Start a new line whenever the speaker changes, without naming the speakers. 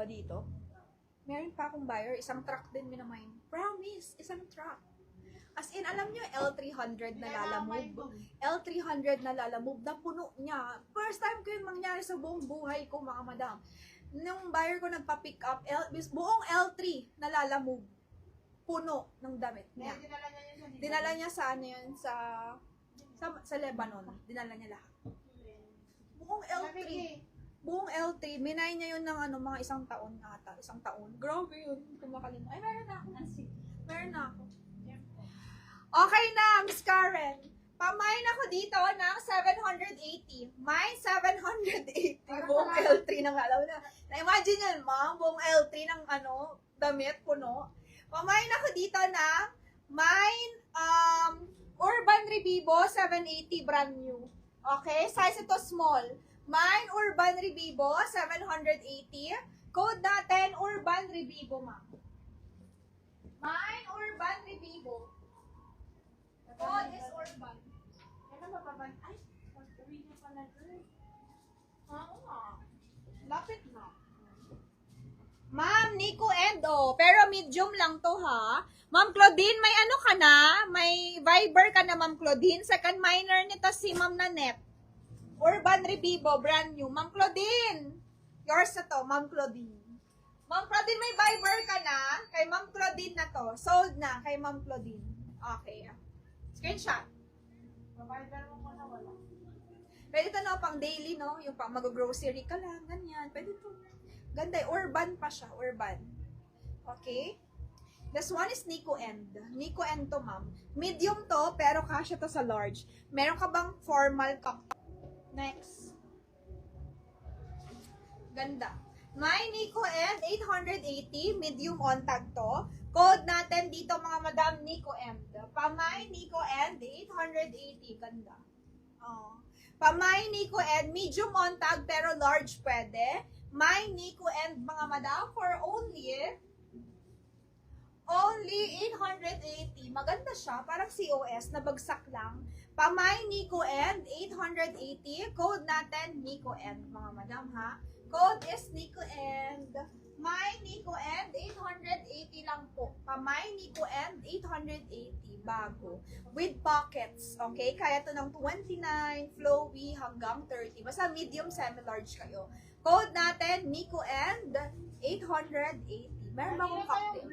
dito? Meron pa akong buyer, isang truck din minamain. Promise, isang truck. As in, alam nyo, L300 na lalamove. L300 na lalamove, na puno niya. First time ko yun mangyari sa buong buhay ko, mga madam. Nung buyer ko nagpa-pick up, buong L3 na lalamove. Puno ng damit niya. Dinala niya sa ano yun, sa Lebanon. Dinala niya lahat. Buong L3. Buong L3, minay niya yun ng ano, mga isang taon ata. Isang taon. Grabe yun. Kumakalim. Ay, meron na ako. Meron na ako. Okay na, Miss Karen. Pamain ako dito ng 780. May 780. Buong L3 ng alam na. Na-imagine yan, ma'am. Buong L3 ng ano, damit, puno. Pamain ako dito ng Urban Revivo 780 brand new. Okay? Size ito small. Mine Urban Revivo 780. Code natin Urban Revivo, ma'am. Mine Urban Revivo. Code is Urban. Ay, pag-uwi na pala doon. Oo nga. Lapit na. Ma'am, Nico Endo. Pero medium lang to, ha? Ma'am Claudine, may ano ka na? May Viber ka na, Ma'am Claudine. Second minor nito si Ma'am Nanette. Urban Revivo, brand new. Ma'am Claudine. Yours na to, Ma'am Claudine. Ma'am Claudine, may Viber ka na? Kay Ma'am Claudine na to. Sold na kay Ma'am Claudine. Okay. Screenshot. Viber mo muna, wala. Pwede ito, no, pang daily, no? Yung pang mag-grocery ka lang, ganyan. Pwede ito. Ganda, urban pa siya, urban. Okay? This one is Nico End. Nico End to, ma'am. Medium to, pero kasya to sa large. Meron ka bang formal cup? Next. Ganda. My Nico End 880, medium on tag to. Code natin dito, mga madam, Nico End. Pamay Nico End 880, ganda. Oh. Pamay Nico End, medium on tag pero large pwede. My Nico End, mga madam, for only 880. Maganda siya, parang COS, nabagsak lang. Pamay Nico End 880. Code natin Nico End, mga madam, ha? Code is Nico End. My Nico End 880 lang po. Pamay Nico End 880, bago. With pockets, okay? Kaya to ng 29, flowy hanggang 30. Basta medium, semi-large kayo. Code natin Nico End 880. Meron ba akong cocktail?